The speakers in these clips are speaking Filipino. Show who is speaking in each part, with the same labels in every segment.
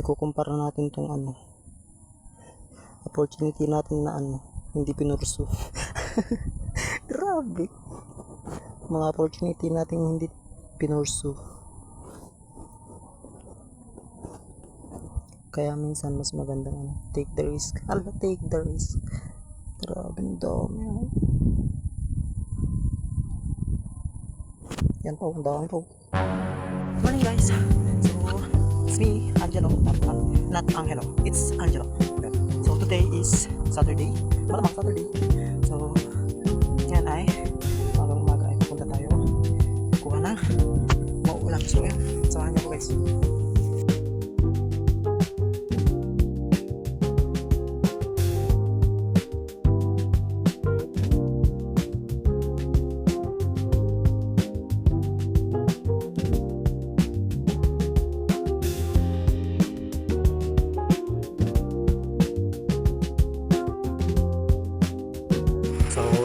Speaker 1: Ikukumpara natin tong opportunity natin na hindi pinursu. Grabe. Mga opportunity natin hindi pinursu. Kaya minsan mas magandang take the risk. Take the risk. Grabe, ang dami. Yan po, ang dami po. Morning guys. So, it's me, Angelo. Not Angelo. It's Angelo. So, today is Saturday. Malamang Saturday. So, yan ay umaga ay pupunta tayo kuha ng mauulam. So, yan. Samahan niyo po guys.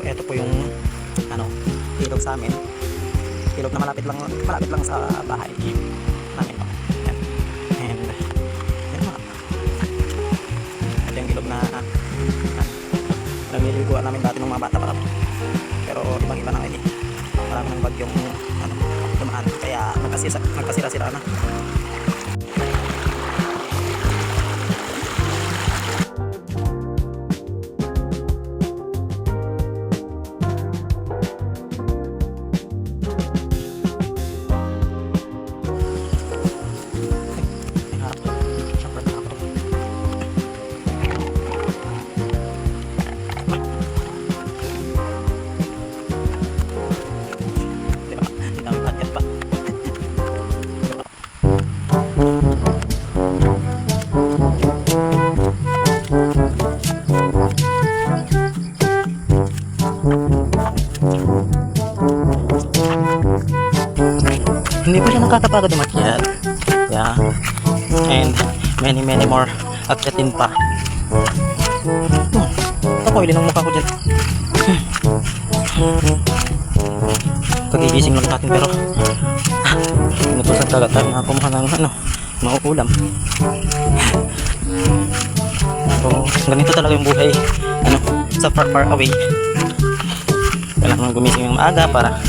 Speaker 1: Ito po yung ilog sa amin. Ilog na malapit lang sa bahay namin. Yan. And yan mga. Ito yung ilog na naliliguan namin dati ng mga bata pa. Pero ibang iba na ngayon. Marami ng bagyong dumaan. Kaya nagkasira-sira na. Hindi pa siya nakakapagod umakyat. Yeah. And many more akyatin pa. Ako, ilin ang mukha ko dyan. Kagigising lang natin pero inutusan kagat tayo na kumuha ng mauulam. So, ganito talaga yung buhay sa far away. Kailangan gumising ng maaga para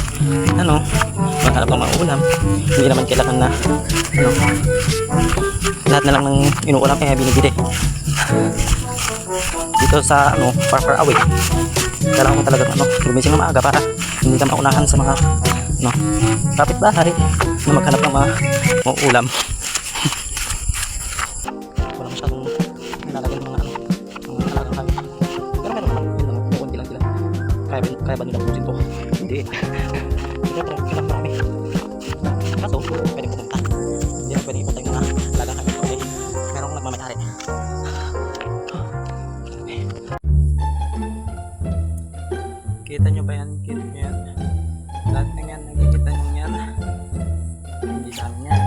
Speaker 1: maghanap ng mauulam. Hindi naman kailangan na lahat na lang ng inuulam kaya binibili dito sa far away. Kailangan mo talaga gumising ng maaga para hindi ka maunahan sa mga kapitbahay na maghanap ng mga mauulam. Wala masyadong nilalagay ng mga alagang kami. Pero meron naman kunti lang sila. Kaya ba nila pusin to? Hindi. Kailangan marami. Kaso, pwede pumunta. Hindi na pwede ipunta yung mga alagang kami. Okay. Merong nagmamayari. Kita nyo ba yan? Kita nyo yan? Lahat na yan, nakikita nyo yan. Hindi lang yan.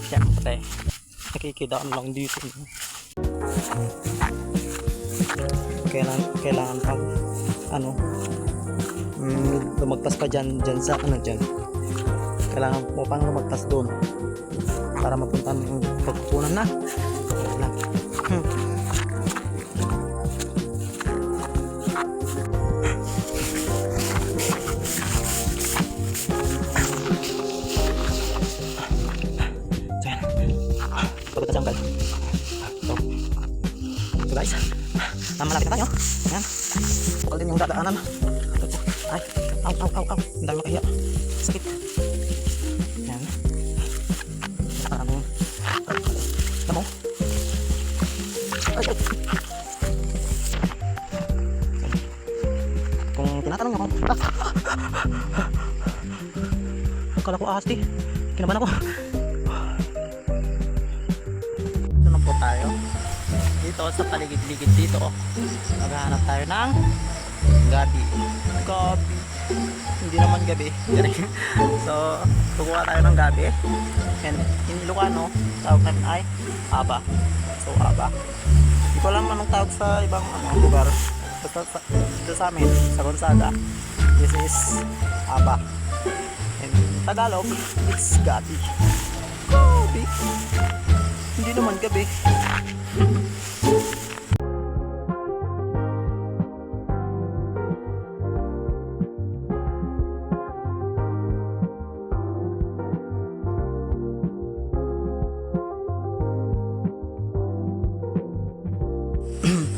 Speaker 1: Siyempre, nakikita ko lang dito. Kailangan pang lumagpas pa dyan sa dyan. Kailangan mo pang lumagpas doon para mapunta ng pagkukunan na. So guys, malapit na tayo. Ayan. Kapal din yung dadaanan. Ay, au. Hindi tayo makahiya. Sakit. Ayan. Ano? Ay. Kung tinatanong nyo akala ko ahas kinabahan ako. Ano po tayo? Dito sa paligid-ligid dito maghahanap tayo ng gabi. Hindi naman gabi. So kukuha tayo ng gabi. And in Ilocano tawag namin ay aba. So aba, hindi ko alam anong tawag sa ibang lugar. Dito sa amin sa Gonzaga, this is aba. And Tagalog, it's gabi. Gabi. naman gabi.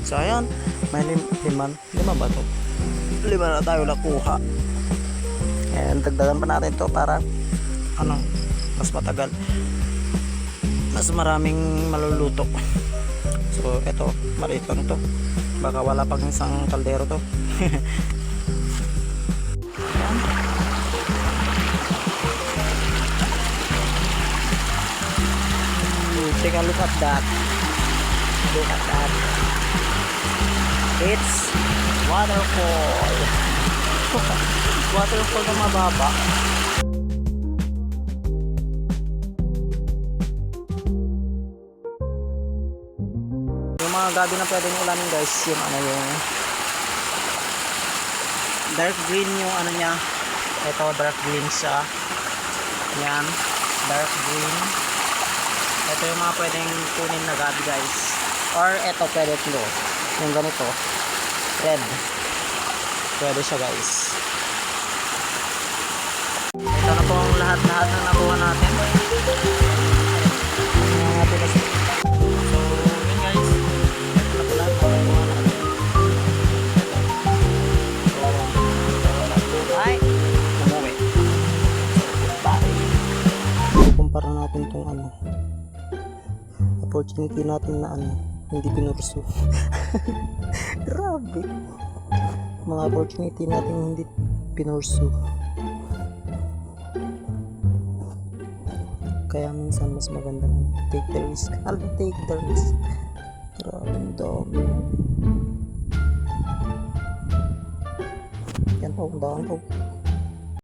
Speaker 1: So ayan, may lima ba to? Lima na tayo nakuha. And dagdagan pa natin to para ano, mas matagal. Mas maraming maluluto. So eto, maliit lang to. Baka wala pang isang kaldero to. Ayan. Take a look at that. Look at that. It's waterfall. Waterfall na mababa. Yung mga gabi na pwede nyo ulamin guys, yung ano yung dark green yung ano niya. Ito dark green siya. Yan, dark green. Ito yung mga pwedeng kunin na gabi guys. Or ito pwede ito. Yung ganito red, pwede siya guys. Ito na po ang lahat na nakuha natin. So yun guys, ito na po lahat na nakuha natin. So ay umuwi. Kumpara natin tong ano, opportunity natin na ano, hindi pinursu. Grabe, mga opportunity natin hindi pinursu, kaya minsan mas maganda na take the risk. I'll take the risk. Grabe ang dami. Yan po, ang dami po.